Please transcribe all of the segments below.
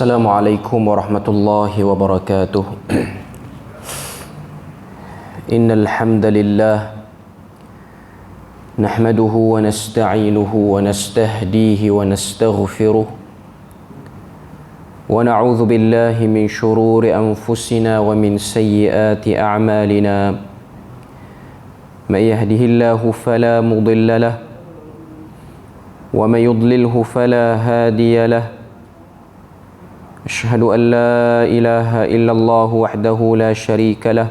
Assalamualaikum warahmatullahi wabarakatuh. Innal hamdalillah nahmaduhu wa nasta'inuhu wa nastahdihi wa nastaghfiruh wa na'udzu billahi min shururi anfusina wa min sayyiati a'malina. May yahdihillahu fala mudilla lahu wa may yudlilhu fala hadiya lahu. أشهد أن لا إله إلا الله وحده لا شريك له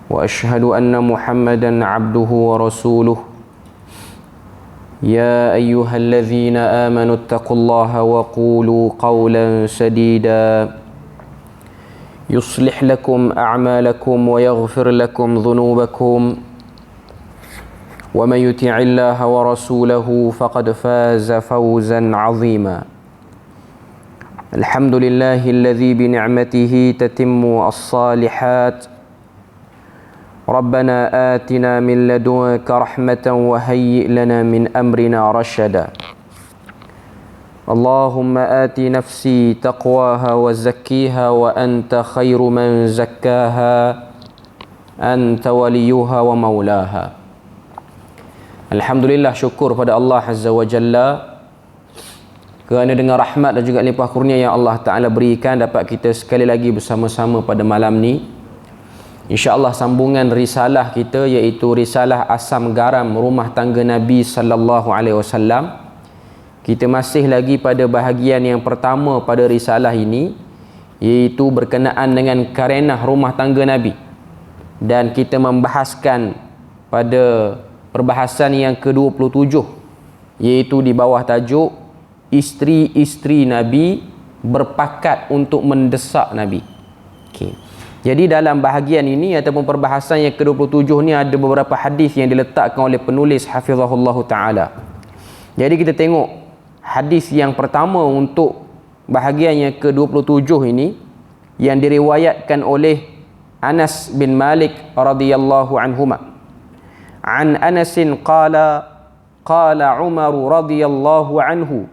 وأشهد أن محمدا عبده ورسوله يا أيها الذين آمنوا اتقوا الله وقولوا قولا سديدا يصلح لكم أعمالكم ويغفر لكم ذنوبكم ومن يطع الله ورسوله فقد فاز فوزا عظيما. Alhamdulillah alladhi bi ni'matihi tatimmu as-salihat. Rabbana atina min ladunka rahmatan wa hayyi' lana min amrina rashada. Allahumma ati nafsi taqwaha wa zakkiha wa anta khairu man zakkaha anta waliyuha wa maulaha. Alhamdulillah, syukur pada Allah Azza wa Jalla kerana dengan rahmat dan juga limpah kurnia yang Allah Ta'ala berikan dapat kita sekali lagi bersama-sama pada malam ni. InsyaAllah sambungan risalah kita iaitu risalah asam garam rumah tangga Nabi Sallallahu Alaihi Wasallam. Kita masih lagi pada bahagian yang pertama pada risalah ini, iaitu berkenaan dengan karenah rumah tangga Nabi. Dan kita membahaskan pada perbahasan yang ke-27, iaitu di bawah tajuk isteri-isteri Nabi berpakat untuk mendesak Nabi. Okay. Jadi dalam bahagian ini ataupun perbahasan yang ke-27 ni ada beberapa hadis yang diletakkan oleh penulis hafizahullah ta'ala. Jadi kita tengok hadis yang pertama untuk bahagian yang ke-27 ini yang diriwayatkan oleh Anas bin Malik radhiyallahu anhuma. An Anasin qala Umar radhiyallahu anhu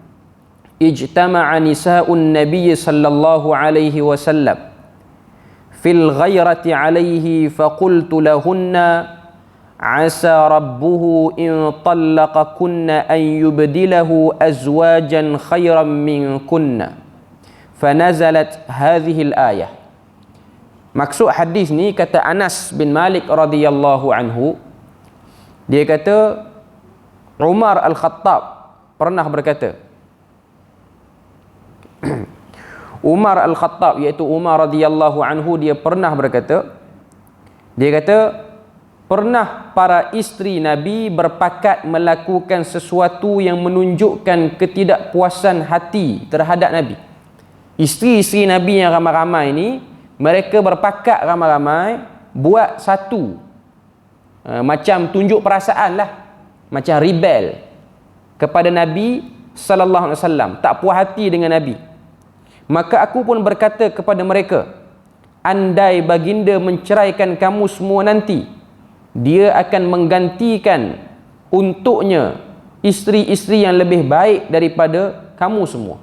ijtama'a nisa'un nabiy sallallahu alaihi wasallam fil ghayrati alaihi faqultu lahunna asa rabbuhu in talaqakunna an yubdilahu azwajan khayran minkunna fanazalat hadhihi al-ayah. Maksud hadis ni, kata Anas bin Malik radhiyallahu anhu, dia kata Umar Al-Khattab pernah berkata, Umar Al-Khattab iaitu Umar radhiyallahu anhu, dia pernah berkata, dia kata pernah para isteri Nabi berpakat melakukan sesuatu yang menunjukkan ketidakpuasan hati terhadap Nabi. Isteri-isteri Nabi yang ramai-ramai ini, mereka berpakat ramai-ramai buat satu macam tunjuk perasaan lah, macam rebel kepada Nabi sallallahu alaihi wasallam, tak puas hati dengan Nabi. Maka aku pun berkata kepada mereka, andai baginda menceraikan kamu semua nanti, dia akan menggantikan untuknya isteri-isteri yang lebih baik daripada kamu semua.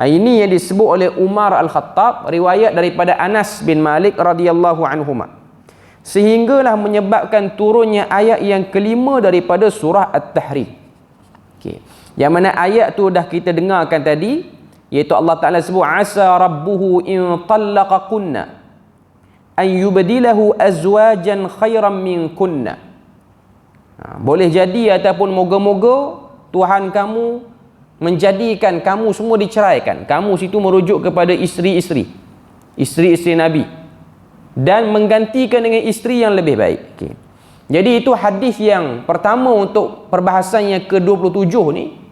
Ini yang disebut oleh Umar Al-Khattab, riwayat daripada Anas bin Malik radhiyallahu anhuma. Sehinggalah menyebabkan turunnya ayat yang kelima daripada surah At-Tahrim. Okay. Yang mana ayat tu dah kita dengarkan tadi, iaitu Allah Ta'ala sebut asa rabbuhu in talaqakunna an yubdilahu azwajan khairan minkunna. Boleh jadi ataupun moga-moga Tuhan kamu menjadikan kamu semua diceraikan. Kamu situ merujuk kepada isteri-isteri Nabi, dan menggantikan dengan isteri yang lebih baik. Okay. Jadi itu hadis yang pertama untuk perbahasan yang ke-27 ni.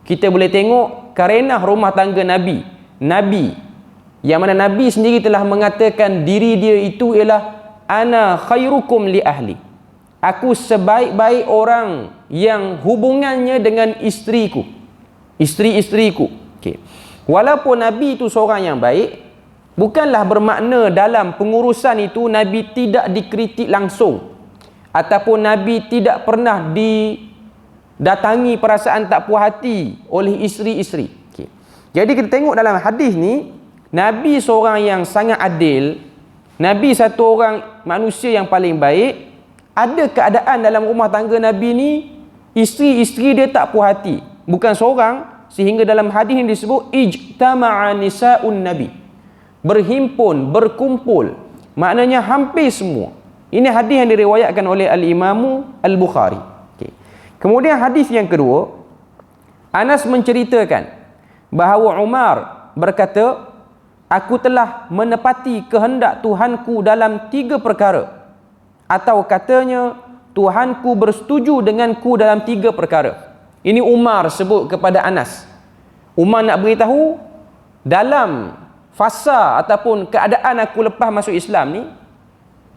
Kita boleh tengok karenah rumah tangga Nabi yang mana Nabi sendiri telah mengatakan diri dia itu ialah ana khairukum li ahli, aku sebaik-baik orang yang hubungannya dengan isteri-isteriku. Okay. Walaupun Nabi itu seorang yang baik, bukanlah bermakna dalam pengurusan itu Nabi tidak dikritik langsung ataupun Nabi tidak pernah datangi perasaan tak puas hati oleh isteri-isteri. Okay. Jadi kita tengok dalam hadis ni, Nabi seorang yang sangat adil, Nabi satu orang manusia yang paling baik. Ada keadaan dalam rumah tangga Nabi ni, isteri-isteri dia tak puas hati. Bukan seorang, sehingga dalam hadis ini disebut ijtama'a nisa'un Nabi. Berhimpun, berkumpul. Maknanya hampir semua. Ini hadis yang diriwayatkan oleh Al-Imam Al-Bukhari. Okay. Kemudian hadis yang kedua, Anas menceritakan bahawa Umar berkata, aku telah menepati kehendak Tuhanku dalam 3 perkara. Atau katanya, Tuhanku bersetuju denganku dalam 3 perkara. Ini Umar sebut kepada Anas. Umar nak beritahu, dalam fasa ataupun keadaan aku lepas masuk Islam ni,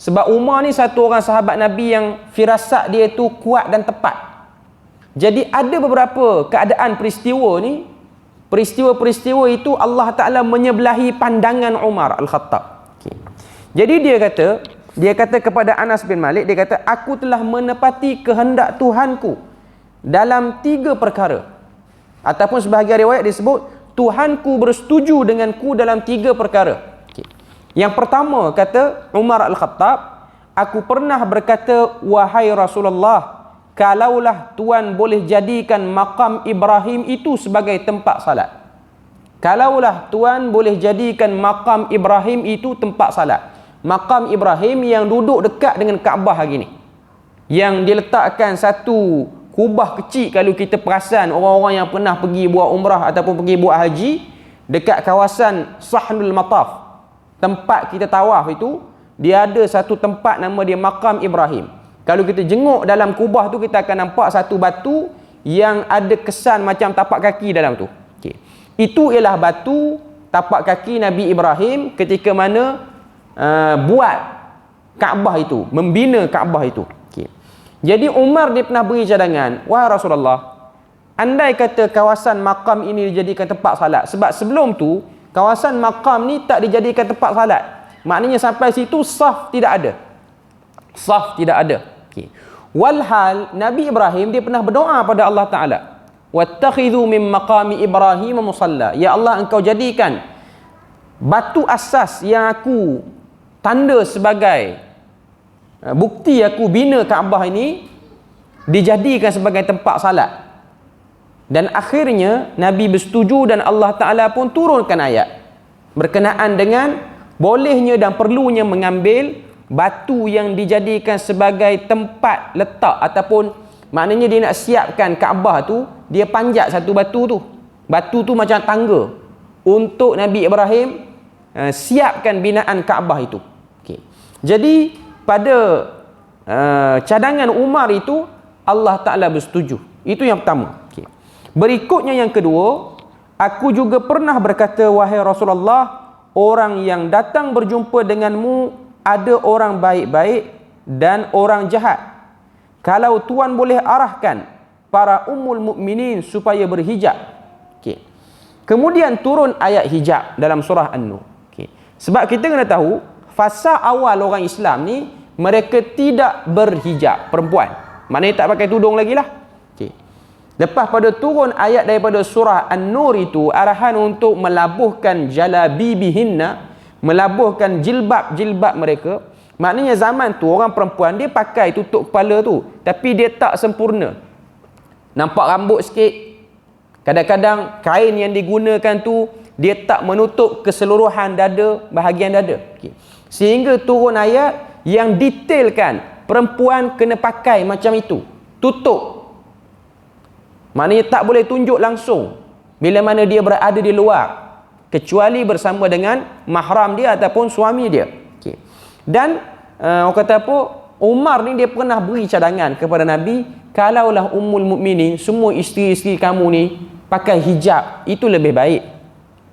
sebab Umar ni satu orang sahabat Nabi yang firasat dia tu kuat dan tepat. Jadi ada beberapa keadaan peristiwa ni, peristiwa-peristiwa itu Allah Ta'ala menyebelahi pandangan Umar Al-Khattab. Okay. Jadi dia kata kepada Anas bin Malik, dia kata, aku telah menepati kehendak Tuhanku dalam 3 perkara. Ataupun sebahagian riwayat disebut, Tuhanku bersetuju denganku dalam 3 perkara. Okay. Yang pertama, kata Umar Al-Khattab, aku pernah berkata, wahai Rasulullah, kalaulah Tuhan boleh jadikan makam Ibrahim itu sebagai tempat salat. Kalaulah Tuhan boleh jadikan makam Ibrahim itu tempat salat. Makam Ibrahim yang duduk dekat dengan Kaabah hari ni, yang diletakkan satu kubah kecil. Kalau kita perasan, orang-orang yang pernah pergi buat umrah ataupun pergi buat haji, dekat kawasan Sahnul Mataf, tempat kita tawaf itu, dia ada satu tempat nama dia Makam Ibrahim. Kalau kita jenguk dalam kubah tu, kita akan nampak satu batu yang ada kesan macam tapak kaki dalam tu. Okay. Itu ialah batu tapak kaki Nabi Ibrahim ketika mana buat Kaabah itu, membina Kaabah itu. Okay. Jadi Umar dia pernah beri cadangan, wahai Rasulullah, andai kata kawasan makam ini dijadikan tempat salat, sebab sebelum tu kawasan makam ni tak dijadikan tempat salat, maknanya sampai situ saf tidak ada. Saf tidak ada. Okay. Walhal Nabi Ibrahim dia pernah berdoa pada Allah Ta'ala, wattakhidhu min maqami Ibrahim musalla, ya Allah, engkau jadikan batu asas yang aku tanda sebagai bukti aku bina Kaabah ini dijadikan sebagai tempat salat. Dan akhirnya Nabi bersetuju dan Allah Ta'ala pun turunkan ayat berkenaan dengan bolehnya dan perlunya mengambil batu yang dijadikan sebagai tempat letak, ataupun maknanya dia nak siapkan Kaabah tu, dia panjat satu batu tu. Batu tu macam tangga untuk Nabi Ibrahim siapkan binaan Kaabah itu. Okay. Jadi pada cadangan Umar itu Allah Ta'ala bersetuju. Itu yang pertama. Okay. Berikutnya yang kedua, aku juga pernah berkata, wahai Rasulullah, orang yang datang berjumpa denganmu ada orang baik-baik dan orang jahat. Kalau Tuhan boleh arahkan para ummul mukminin supaya berhijab. Okay. Kemudian turun ayat hijab dalam surah An-Nur. Okay. Sebab kita kena tahu, fasa awal orang Islam ni, mereka tidak berhijab, perempuan. Maknanya tak pakai tudung lagi lah. Okay. Lepas pada turun ayat daripada surah An-Nur itu, arahan untuk melabuhkan jalabibihinna, melabuhkan jilbab-jilbab mereka. Maknanya zaman tu orang perempuan dia pakai tutup kepala tu, tapi dia tak sempurna. Nampak rambut sikit. Kadang-kadang kain yang digunakan tu dia tak menutup keseluruhan dada, bahagian dada. Okay. Sehingga turun ayat yang detailkan perempuan kena pakai macam itu, tutup. Maknanya tak boleh tunjuk langsung bila mana dia berada di luar, kecuali bersama dengan mahram dia ataupun suami dia. Okay. Dan orang kata apa, Umar ni dia pernah beri cadangan kepada Nabi, kalaulah ummul mukminin, semua isteri-isteri kamu ni pakai hijab, itu lebih baik.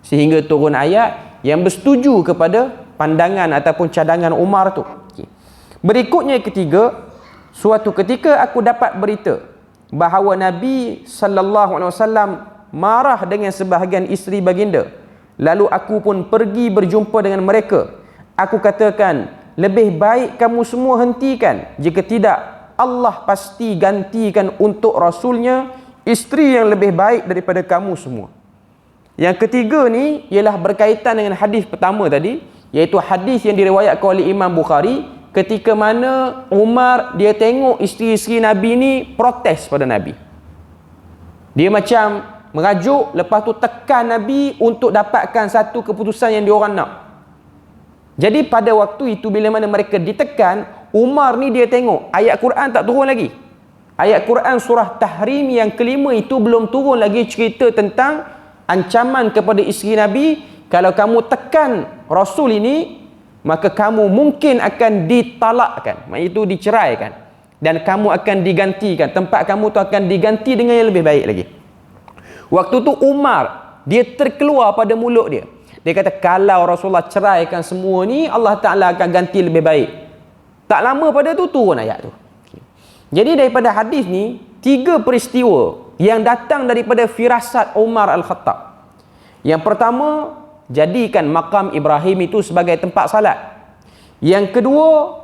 Sehingga turun ayat yang bersetuju kepada pandangan ataupun cadangan Umar tu. Okay. Berikutnya ketiga, suatu ketika aku dapat berita bahawa Nabi SAW marah dengan sebahagian isteri baginda. Lalu aku pun pergi berjumpa dengan mereka. Aku katakan, lebih baik kamu semua hentikan. Jika tidak, Allah pasti gantikan untuk Rasulnya isteri yang lebih baik daripada kamu semua. Yang ketiga ni ialah berkaitan dengan hadis pertama tadi, iaitu hadis yang diriwayatkan oleh Imam Bukhari ketika mana Umar dia tengok isteri-isteri Nabi ni protes pada Nabi. Dia macam merajuk, lepas tu tekan Nabi untuk dapatkan satu keputusan yang diorang nak. Jadi pada waktu itu bila mana mereka ditekan, Umar ni dia tengok ayat Quran tak turun lagi. Ayat Quran surah Tahrim yang kelima itu belum turun lagi cerita tentang ancaman kepada isteri Nabi, kalau kamu tekan Rasul ini, maka kamu mungkin akan ditalakkan, iaitu diceraikan, dan kamu akan digantikan, tempat kamu tu akan diganti dengan yang lebih baik lagi. Waktu tu Umar dia terkeluar pada mulut dia. Dia kata kalau Rasulullah ceraikan semua ni, Allah Ta'ala akan ganti lebih baik. Tak lama pada tu turun ayat tu. Jadi daripada hadis ni, 3 peristiwa yang datang daripada firasat Umar Al-Khattab. Yang pertama, jadikan makam Ibrahim itu sebagai tempat salat. Yang kedua,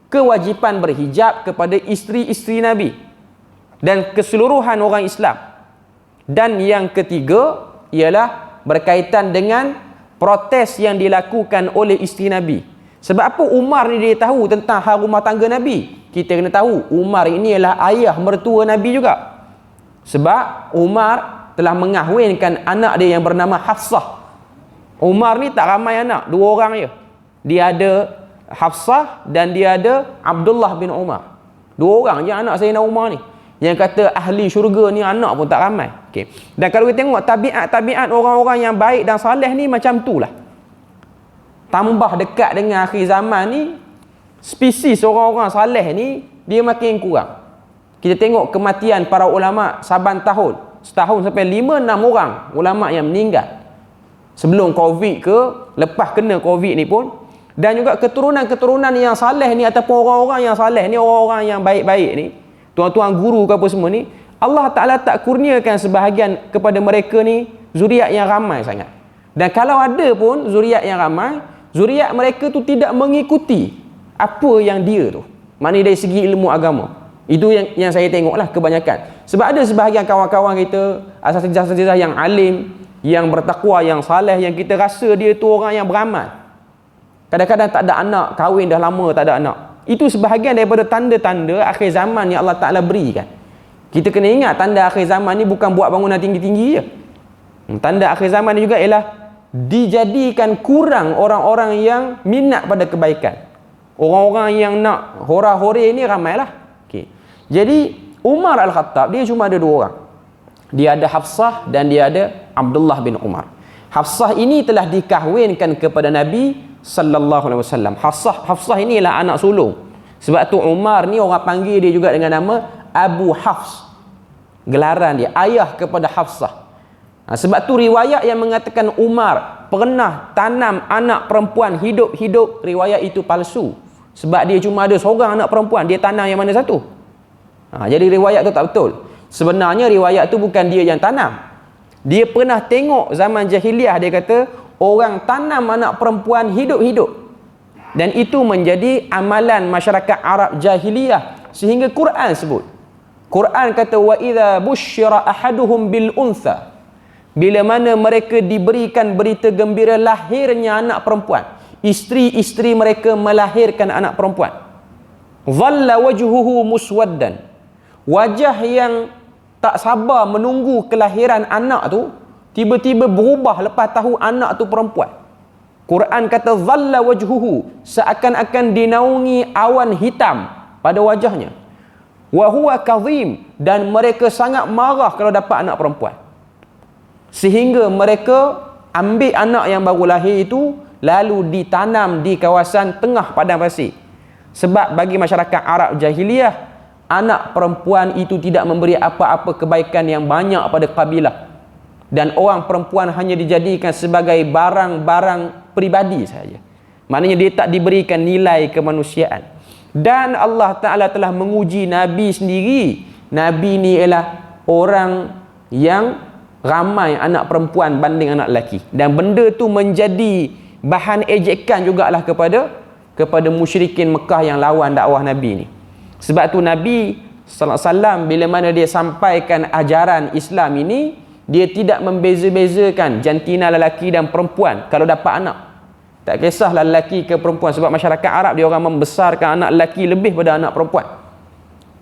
kewajipan berhijab kepada isteri-isteri Nabi dan keseluruhan orang Islam. Dan yang ketiga ialah berkaitan dengan protes yang dilakukan oleh isteri Nabi. Sebab apa Umar ni dia tahu tentang hal rumah tangga Nabi? Kita kena tahu Umar ini ialah ayah mertua Nabi juga. Sebab Umar telah mengahwinkan anak dia yang bernama Hafsah. Umar ni tak ramai anak, 2 orang je. Dia ada Hafsah dan dia ada Abdullah bin Umar. 2 orang je anak Sayyidina Umar ni. Yang kata ahli syurga ni anak pun tak ramai. Okay. Dan kalau kita tengok tabiat-tabiat orang-orang yang baik dan saleh ni macam tu lah. Tambah dekat dengan akhir zaman ni, spesies orang-orang saleh ni dia makin kurang. Kita tengok kematian para ulama saban tahun, setahun sampai 5-6 orang ulama yang meninggal. Sebelum Covid ke, lepas kena Covid ni pun. Dan juga keturunan-keturunan yang saleh ni ataupun orang-orang yang saleh ni, orang-orang yang baik-baik ni, tuan-tuan guru ke apa semua ni, Allah Ta'ala tak kurniakan sebahagian kepada mereka ni zuriat yang ramai sangat. Dan kalau ada pun zuriat yang ramai, zuriat mereka tu tidak mengikuti apa yang dia tu. Maknanya dari segi ilmu agama. Itu yang saya tengok lah kebanyakan. Sebab ada sebahagian kawan-kawan kita, asatizah-asatizah yang alim, yang bertakwa, yang saleh, yang kita rasa dia tu orang yang beramal. Kadang-kadang tak ada anak, kahwin dah lama tak ada anak. Itu sebahagian daripada tanda-tanda akhir zaman yang Allah Ta'ala berikan. Kita kena ingat tanda akhir zaman ni bukan buat bangunan tinggi-tinggi je. Tanda akhir zaman ni juga ialah dijadikan kurang orang-orang yang minat pada kebaikan. Orang-orang yang nak hora-hore ni ramailah. Okay. Jadi Umar Al-Khattab dia cuma ada 2 orang. Dia ada Hafsah dan dia ada Abdullah bin Umar. Hafsah ini telah dikahwinkan kepada Nabi sallallahu alaihi wasallam. Hafsah ini ialah anak sulung. Sebab tu Umar ni orang panggil dia juga dengan nama Abu Hafs. Gelaran dia ayah kepada Hafsah. Sebab tu riwayat yang mengatakan Umar pernah tanam anak perempuan hidup-hidup, riwayat itu palsu. Sebab dia cuma ada seorang anak perempuan, dia tanam yang mana satu? Jadi riwayat tu tak betul. Sebenarnya riwayat tu bukan dia yang tanam. Dia pernah tengok zaman jahiliah, dia kata orang tanam anak perempuan hidup-hidup. Dan itu menjadi amalan masyarakat Arab jahiliah sehingga Quran sebut. Quran kata wa idza busyira ahaduhum bil untha. Bila mana mereka diberikan berita gembira lahirnya anak perempuan, isteri-isteri mereka melahirkan anak perempuan, dhalla wajhuhu muswaddan. Wajah yang tak sabar menunggu kelahiran anak tu tiba-tiba berubah lepas tahu anak tu perempuan. Quran kata dhalla wajhuhu, seakan-akan dinaungi awan hitam pada wajahnya. Wa huwa kadhim, dan mereka sangat marah kalau dapat anak perempuan. Sehingga mereka ambil anak yang baru lahir itu lalu ditanam di kawasan tengah padang pasir. Sebab bagi masyarakat Arab jahiliah, anak perempuan itu tidak memberi apa-apa kebaikan yang banyak pada kabilah. Dan orang perempuan hanya dijadikan sebagai barang-barang peribadi saja. Maknanya dia tak diberikan nilai kemanusiaan. Dan Allah Ta'ala telah menguji Nabi sendiri. Nabi ni ialah orang yang ramai anak perempuan banding anak lelaki. Dan benda tu menjadi bahan ejekan jugalah kepada musyrikin Mekah yang lawan dakwah Nabi ni. Sebab tu Nabi sallallahu alaihi wasallam bila mana dia sampaikan ajaran Islam ini, Dia tidak membeza-bezakan jantina lelaki dan perempuan kalau dapat anak. Tak kisahlah lelaki ke perempuan, sebab masyarakat Arab dia orang membesarkan anak lelaki lebih pada anak perempuan.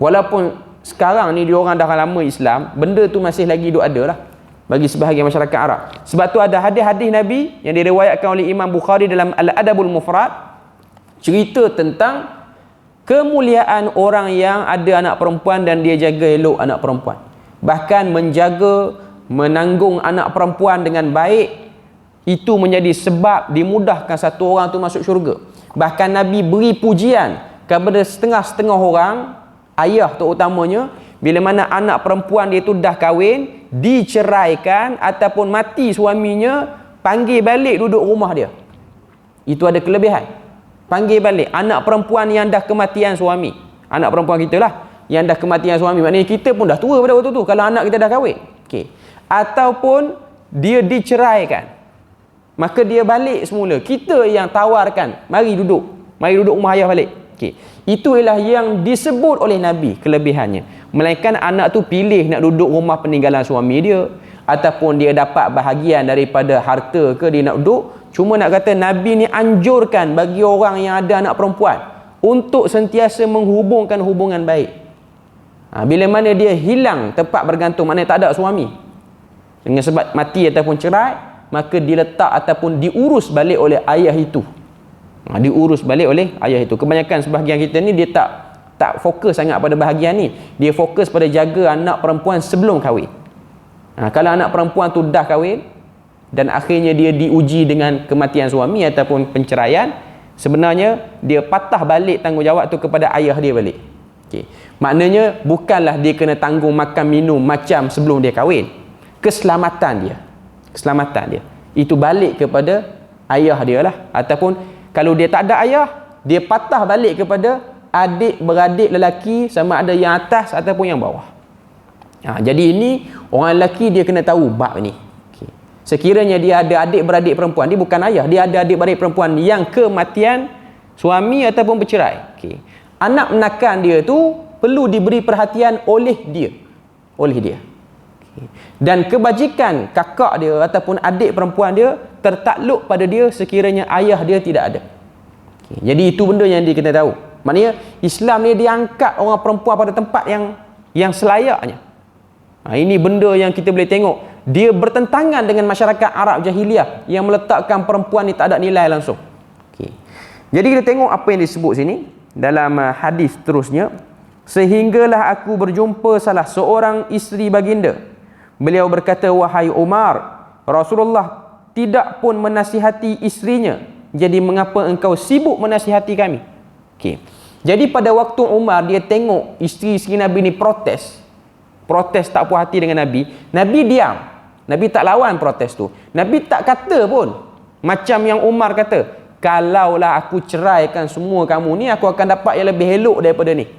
Walaupun sekarang ni dia orang dah lama Islam, benda tu masih lagi ada lah bagi sebahagian masyarakat Arab. Sebab tu ada hadis-hadis Nabi yang diriwayatkan oleh Imam Bukhari dalam Al-Adabul Mufrad, cerita tentang kemuliaan orang yang ada anak perempuan dan dia jaga elok anak perempuan. Bahkan menjaga, menanggung anak perempuan dengan baik, itu menjadi sebab dimudahkan satu orang tu masuk syurga. Bahkan Nabi beri pujian kepada setengah-setengah orang, ayah terutamanya, bila mana anak perempuan dia tu dah kahwin, diceraikan ataupun mati suaminya, panggil balik duduk rumah dia. Itu ada kelebihan. Panggil balik anak perempuan yang dah kematian suami. Anak perempuan kita lah yang dah kematian suami. Maknanya kita pun dah tua pada waktu tu kalau anak kita dah kahwin. Okey. Ataupun dia diceraikan, maka dia balik semula. Kita yang tawarkan, mari duduk rumah ayah balik. Okey. Itu ialah yang disebut oleh Nabi kelebihannya. Melainkan anak tu pilih nak duduk rumah peninggalan suami dia, ataupun dia dapat bahagian daripada harta ke dia nak duduk. Cuma nak kata Nabi ni anjurkan bagi orang yang ada anak perempuan untuk sentiasa menghubungkan hubungan baik. Bila mana dia hilang tempat bergantung, maknanya tak ada suami, dengan sebab mati ataupun cerai, maka diletak ataupun diurus balik oleh ayah itu. Diurus balik oleh ayah itu. Kebanyakan sebahagian kita ni dia tak fokus sangat pada bahagian ni. Dia fokus pada jaga anak perempuan sebelum kahwin. Kalau anak perempuan tu dah kahwin dan akhirnya dia diuji dengan kematian suami ataupun penceraian, sebenarnya dia patah balik tanggungjawab tu kepada ayah dia balik. Okay. Maknanya bukanlah dia kena tanggung makan minum macam sebelum dia kahwin. Keselamatan dia itu balik kepada ayah dia lah. Ataupun kalau dia tak ada ayah, dia patah balik kepada adik-beradik lelaki, sama ada yang atas ataupun yang bawah. Jadi ini orang lelaki dia kena tahu bab ni. Okay. Sekiranya dia ada adik-beradik perempuan, dia bukan ayah, dia ada adik-beradik perempuan yang kematian suami ataupun bercerai. Okay. Anak menakan dia tu perlu diberi perhatian oleh dia. Okay. Dan kebajikan kakak dia ataupun adik perempuan dia tertakluk pada dia sekiranya ayah dia tidak ada. Okay. Jadi itu benda yang dia kena tahu. Maknanya Islam ni dia angkat orang perempuan pada tempat yang selayaknya. Ini benda yang kita boleh tengok. Dia bertentangan dengan masyarakat Arab jahiliah yang meletakkan perempuan ni tak ada nilai langsung. Okay. Jadi kita tengok apa yang disebut sini dalam hadis terusnya. Sehinggalah aku berjumpa salah seorang isteri baginda. Beliau berkata, wahai Umar, Rasulullah tidak pun menasihati isterinya. Jadi mengapa engkau sibuk menasihati kami? Okay. Jadi pada waktu Umar dia tengok isteri-isteri Nabi ni protes tak puas hati dengan Nabi, Nabi diam. Nabi tak lawan protes tu. Nabi tak kata pun macam yang Umar kata, kalaulah aku ceraikan semua kamu ni, aku akan dapat yang lebih elok daripada ni.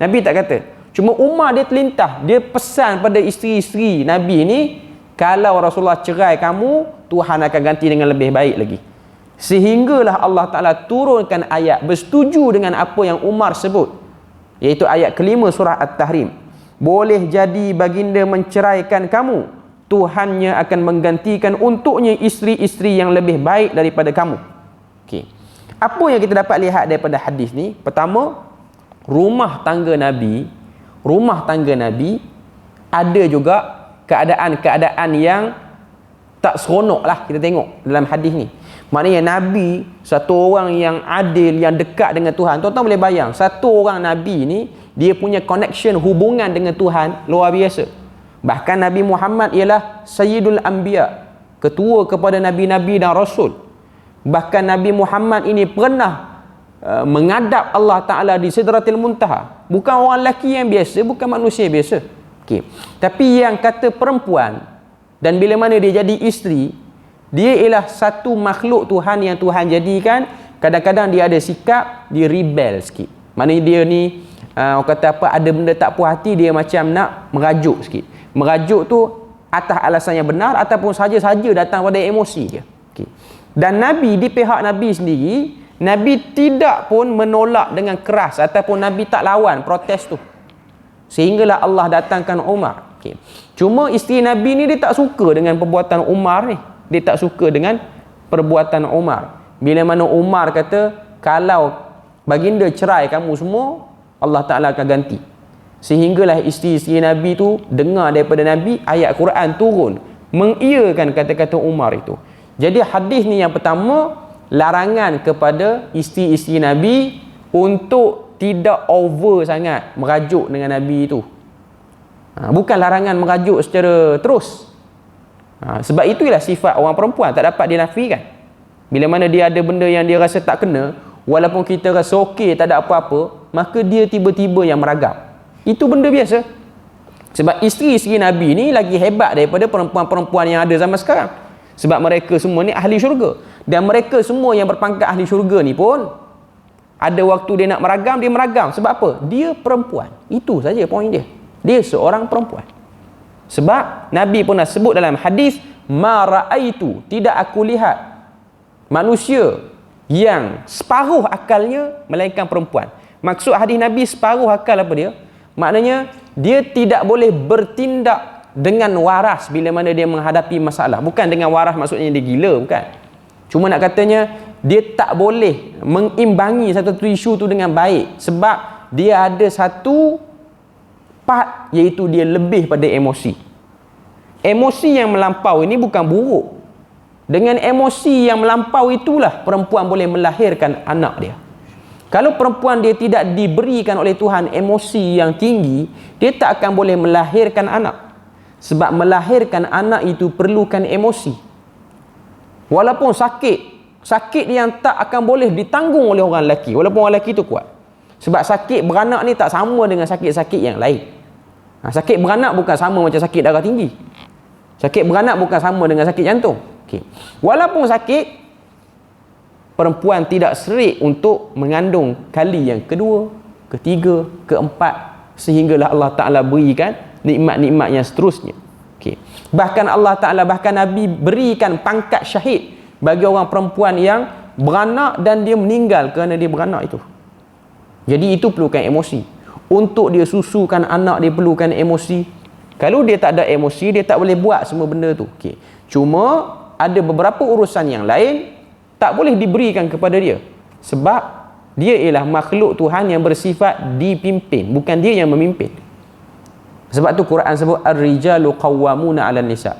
Nabi tak kata. Cuma Umar dia terlintah, dia pesan pada isteri-isteri Nabi ni, kalau Rasulullah cerai kamu, Tuhan akan ganti dengan lebih baik lagi. Sehinggalah Allah Ta'ala turunkan ayat bersetuju dengan apa yang Umar sebut, iaitu ayat kelima surah At-Tahrim. Boleh jadi baginda menceraikan kamu, Tuhannya akan menggantikan untuknya isteri-isteri yang lebih baik daripada kamu. Okay. Apa yang kita dapat lihat daripada hadis ni? Pertama, rumah tangga Nabi ada juga keadaan-keadaan yang tak seronok lah kita tengok dalam hadis ni. Maknanya Nabi satu orang yang adil, yang dekat dengan Tuhan. Tuan-tuan boleh bayang, satu orang Nabi ni dia punya connection, hubungan dengan Tuhan luar biasa. Bahkan Nabi Muhammad ialah Sayyidul Anbiya, ketua kepada Nabi-Nabi dan Rasul. Bahkan Nabi Muhammad ini pernah menghadap Allah Ta'ala di Sidratil Muntaha. Bukan orang lelaki yang biasa, bukan manusia biasa. Okay. Tapi yang kata perempuan, dan bila mana dia jadi isteri, dia ialah satu makhluk Tuhan yang Tuhan jadikan. Kadang-kadang dia ada sikap, dia rebel sikit. Maknanya dia ni orang kata apa, ada benda tak puas hati, dia macam nak merajuk sikit. Merajuk tu atas alasan yang benar ataupun saja-saja datang pada emosi dia. Okay. Dan Nabi, di pihak Nabi sendiri, Nabi tidak pun menolak dengan keras ataupun Nabi tak lawan protes tu. Sehinggalah Allah datangkan Umar. Okay. Cuma isteri Nabi ni dia tak suka dengan perbuatan Umar ni. Dia tak suka dengan perbuatan Umar. Bila mana Umar kata, kalau baginda cerai kamu semua, Allah Ta'ala akan ganti. Sehinggalah isteri-isteri Nabi tu dengar daripada Nabi, ayat Quran turun mengiyakan kata-kata Umar itu. Jadi hadis ni yang pertama, larangan kepada isteri-isteri Nabi untuk tidak over sangat merajuk dengan Nabi itu. Bukan larangan merajuk secara terus. Sebab itu ialah sifat orang perempuan, tak dapat dinafikan. Bila mana dia ada benda yang dia rasa tak kena, walaupun kita rasa okey, tak ada apa-apa, maka dia tiba-tiba yang meragam. Itu benda biasa. Sebab isteri-isteri Nabi ni lagi hebat daripada perempuan-perempuan yang ada zaman sekarang. Sebab mereka semua ni ahli syurga. Dan mereka semua yang berpangkat ahli syurga ni pun, ada waktu dia nak meragam, dia meragam. Sebab apa? Dia perempuan. Itu saja poin dia. Dia seorang perempuan. Sebab Nabi pernah sebut dalam hadis, ma ra'aitu, tidak aku lihat manusia yang separuh akalnya melainkan perempuan. Maksud hadis Nabi separuh akal apa dia? Maknanya dia tidak boleh bertindak dengan waras bila mana dia menghadapi masalah. Bukan dengan waras maksudnya dia gila, bukan. Cuma nak katanya dia tak boleh mengimbangi satu isu tu dengan baik, sebab dia ada satu part, iaitu dia lebih pada emosi. Emosi yang melampau ini bukan buruk. Dengan emosi yang melampau itulah perempuan boleh melahirkan anak dia. Kalau perempuan dia tidak diberikan oleh Tuhan emosi yang tinggi, dia tak akan boleh melahirkan anak. Sebab melahirkan anak itu perlukan emosi. Walaupun sakit yang tak akan boleh ditanggung oleh orang lelaki, walaupun orang lelaki itu kuat. Sebab sakit beranak ni tak sama dengan sakit-sakit yang lain. Sakit beranak bukan sama macam sakit darah tinggi. Sakit beranak bukan sama dengan sakit jantung. Okay. Walaupun sakit, perempuan tidak serik untuk mengandung kali yang kedua, ketiga, keempat, sehinggalah Allah Ta'ala berikan nikmat-nikmat yang seterusnya. Okay. Bahkan Allah Ta'ala, bahkan Nabi berikan pangkat syahid bagi orang perempuan yang beranak dan dia meninggal kerana dia beranak itu. Jadi itu perlukan emosi. Untuk dia susukan anak, dia perlukan emosi. Kalau dia tak ada emosi, dia tak boleh buat semua benda tu. Okay. Cuma ada beberapa urusan yang lain tak boleh diberikan kepada dia, sebab dia ialah makhluk Tuhan yang bersifat dipimpin, bukan dia yang memimpin. Sebab tu Quran sebut ar-rijalu qawwamuna 'alan nisa.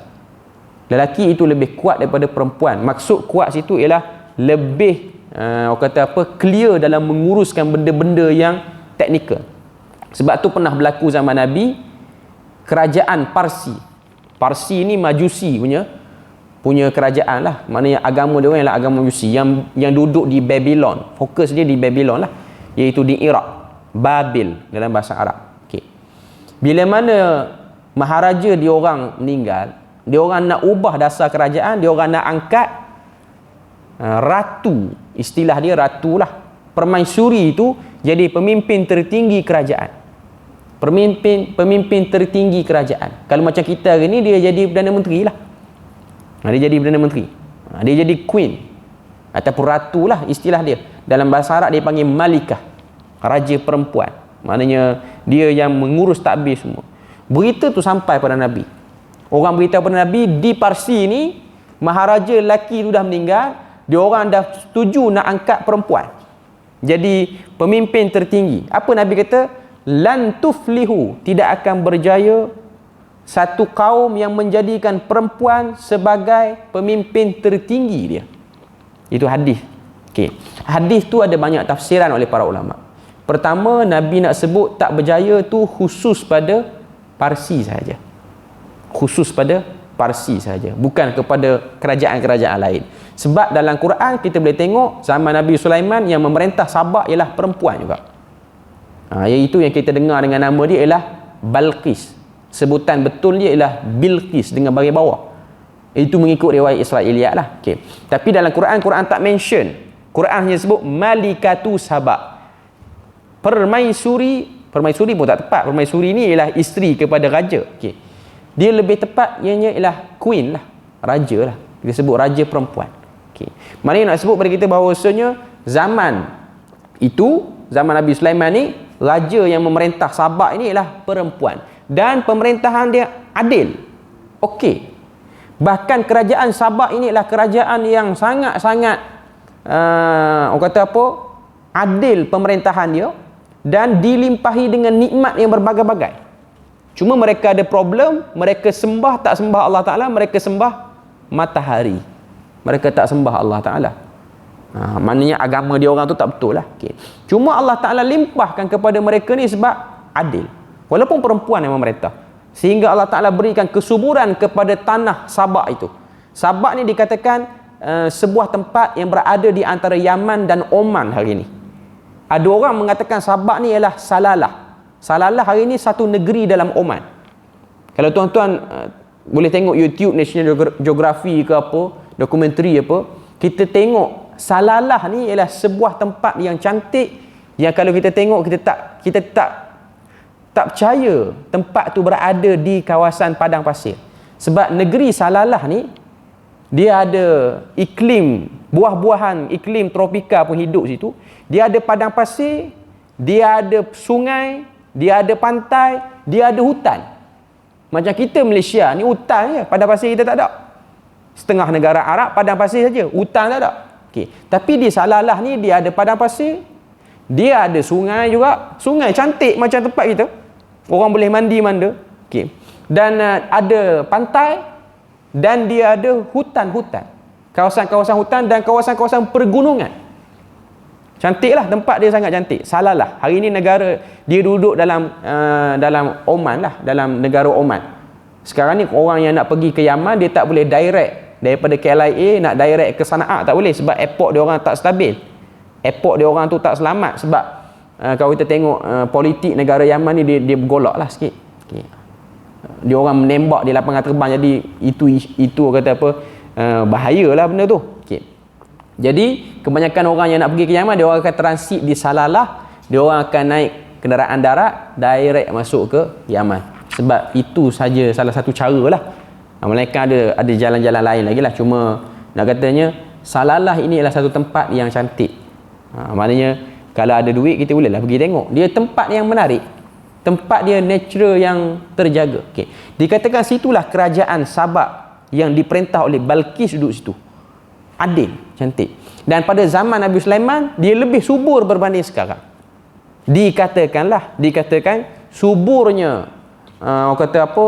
Lelaki itu lebih kuat daripada perempuan. Maksud kuat situ ialah lebih orang kata apa, clear dalam menguruskan benda-benda yang teknikal. Sebab tu pernah berlaku zaman Nabi, kerajaan Parsi ni Majusi punya kerajaan lah. Maknanya agama dia ialah agama Majusi yang duduk di Babylon. Fokus dia di Babylon lah, iaitu di Iraq, Babil dalam bahasa Arab. Okay. Bila mana maharaja diorang meninggal, diorang nak ubah dasar kerajaan, diorang nak angkat ratu, istilah dia ratu lah, permaisuri itu jadi pemimpin tertinggi kerajaan. Pemimpin tertinggi kerajaan. Kalau macam kita hari ni, dia jadi Perdana Menteri lah. Dia jadi Perdana Menteri. Dia jadi Queen ataupun Ratu lah istilah dia. Dalam bahasa Arab dia panggil Malikah, Raja perempuan. Maknanya dia yang mengurus takbir semua. Berita tu sampai pada Nabi. Orang beritahu pada Nabi, di Parsi ni maharaja lelaki tu dah meninggal, dia orang dah setuju nak angkat perempuan jadi pemimpin tertinggi. Apa Nabi kata? Lan tuflihu, tidak akan berjaya satu kaum yang menjadikan perempuan sebagai pemimpin tertinggi dia. Itu hadis. Okey. Hadis tu ada banyak tafsiran oleh para ulama. Pertama, Nabi nak sebut tak berjaya tu khusus pada Parsi saja. Khusus pada Parsi saja, bukan kepada kerajaan-kerajaan lain. Sebab dalam Quran kita boleh tengok zaman Nabi Sulaiman yang memerintah Sabak ialah perempuan juga. Iaitu yang kita dengar dengan nama dia ialah Balqis. Sebutan betul dia ialah Bilqis dengan baris bawah. Itu mengikut riwayat Israiliyat lah. Okay. Tapi dalam Quran tak mention. Quran hanya sebut Malikatu Sabak. Permaisuri pun tak tepat. Permaisuri ni ialah isteri kepada raja. Okay. Dia lebih tepat ianya ialah queen lah, raja lah. Kita sebut raja perempuan. Okay. Maknanya nak sebut pada kita bahawasanya zaman itu, zaman Nabi Sulaiman ni, raja yang memerintah Sabak ini ialah perempuan. dan pemerintahan dia adil. Okey. Bahkan kerajaan Sabah ini adalah kerajaan yang sangat-sangat orang kata apa? Adil pemerintahan dia dan dilimpahi dengan nikmat yang berbagai-bagai. Cuma mereka ada problem, mereka tak sembah Allah Ta'ala, mereka sembah matahari. Mereka tak sembah Allah Ta'ala. Maknanya agama dia orang tu tak betul lah. Okay. Cuma Allah Ta'ala limpahkan kepada mereka ni sebab adil. Walaupun perempuan yang memerintah. Sehingga Allah Ta'ala berikan kesuburan kepada tanah Sabah itu. Sabah ni dikatakan sebuah tempat yang berada di antara Yaman dan Oman hari ini. Ada orang mengatakan Sabah ni ialah Salalah. Salalah hari ini satu negeri dalam Oman. Kalau tuan-tuan boleh tengok YouTube National Geography ke apa, dokumentari apa, kita tengok Salalah ni ialah sebuah tempat yang cantik yang kalau kita tengok kita tak percaya tempat tu berada di kawasan padang pasir. Sebab negeri Salalah ni dia ada iklim buah-buahan, iklim tropika pun hidup situ. Dia ada padang pasir, dia ada sungai, dia ada pantai, dia ada hutan. Macam kita Malaysia ni hutan je, padang pasir kita tak ada. Setengah negara Arab padang pasir saja, hutan tak ada. Okey. Tapi di Salalah ni dia ada padang pasir, dia ada sungai juga, sungai cantik macam tempat kita. Orang boleh mandi-manda. Okey. Dan ada pantai dan dia ada hutan-hutan. Kawasan-kawasan hutan dan kawasan-kawasan pergunungan. Cantiklah tempat dia, sangat cantik. Salalah. Hari ini negara dia duduk dalam Oman lah, dalam negara Oman. Sekarang ni orang yang nak pergi ke Yaman dia tak boleh direct daripada KLIA nak direct ke Sana'a, tak boleh sebab airport dia orang tak stabil. Airport dia orang tu tak selamat sebab kalau kita tengok politik negara Yaman ni dia bergolak lah sikit. Okay. Dia orang menembak di lapangan terbang, jadi itu kata apa, bahayalah benda tu. Okay. Jadi kebanyakan orang yang nak pergi ke Yaman dia orang akan transit di Salalah, dia orang akan naik kenderaan darat direct masuk ke Yaman. Sebab itu saja salah satu cara lah. Mereka ada jalan-jalan lain lagi lah. Cuma nak katanya Salalah ini adalah satu tempat yang cantik. Maknanya kalau ada duit kita bolehlah pergi tengok. Dia tempat yang menarik. Tempat dia natural yang terjaga. Okay. Dikatakan situlah kerajaan Sabah yang diperintah oleh Balqis duduk situ. Adil, cantik. Dan pada zaman Nabi Sulaiman dia lebih subur berbanding sekarang. Dikatakan suburnya orang kata apa,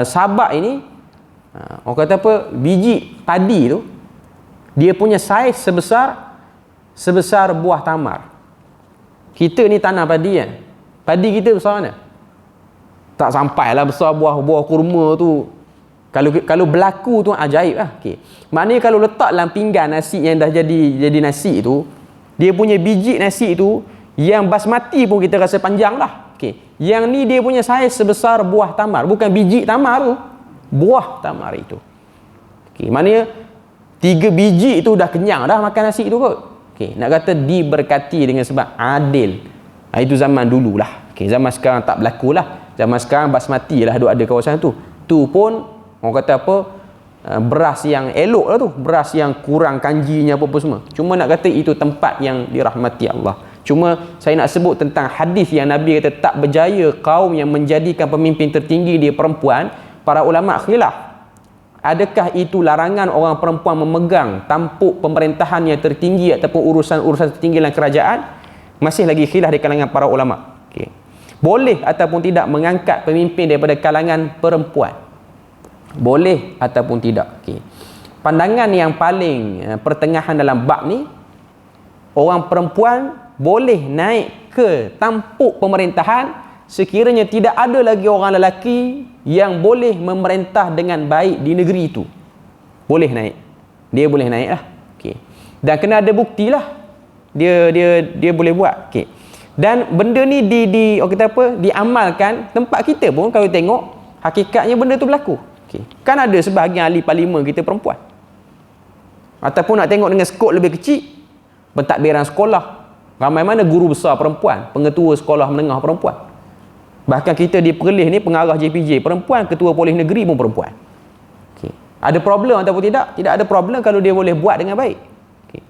Sabah ini orang kata apa, biji padi tu dia punya saiz sebesar buah tamar. Kita ni tanah padi kan, padi kita besar mana? Tak sampailah besar buah kurma tu. Kalau berlaku tu ajaib lah. Okay. Maknanya kalau letak dalam pinggan nasi yang dah jadi nasi tu, dia punya biji nasi tu yang basmati pun kita rasa panjang lah. Okay. Yang ni dia punya saiz sebesar buah tamar, bukan biji tamar tu, buah tamar itu. Okay. Maknanya 3 biji itu dah kenyang dah makan nasi tu kot. Okay. Nak kata diberkati dengan sebab adil. Itu zaman dulu lah. Okay. Zaman sekarang tak berlaku lah. Zaman sekarang basmati lah ada kawasan tu. Tu pun orang kata apa, beras yang elok lah tu, beras yang kurang kanjinya apa-apa semua. Cuma nak kata itu tempat yang dirahmati Allah. Cuma saya nak sebut tentang hadis yang Nabi kata tak berjaya kaum yang menjadikan pemimpin tertinggi dia perempuan. Para ulama khilaf, adakah itu larangan orang perempuan memegang tampuk pemerintahan yang tertinggi ataupun urusan-urusan tertinggi dalam kerajaan? Masih lagi khilaf di kalangan para ulama. Okay. Boleh ataupun tidak mengangkat pemimpin daripada kalangan perempuan? Boleh ataupun tidak. Okay. Pandangan yang paling pertengahan dalam bab ni, orang perempuan boleh naik ke tampuk pemerintahan sekiranya tidak ada lagi orang lelaki yang boleh memerintah dengan baik di negeri itu. Boleh naik. Dia boleh naik lah. Okay. Dan kena ada bukti lah. Dia boleh buat. Okay. Dan benda ni orang kata apa, diamalkan. Tempat kita pun kalau tengok hakikatnya benda tu berlaku. Okay. Kan ada sebahagian ahli parlimen kita perempuan. Ataupun nak tengok dengan skop lebih kecil, pentadbiran sekolah. Ramai mana guru besar perempuan, pengetua sekolah menengah perempuan. Bahkan kita di Perlis ni pengarah JPJ perempuan, ketua polis negeri pun perempuan. Okay. Ada problem ataupun tidak? Tidak ada problem kalau dia boleh buat dengan baik. Okay.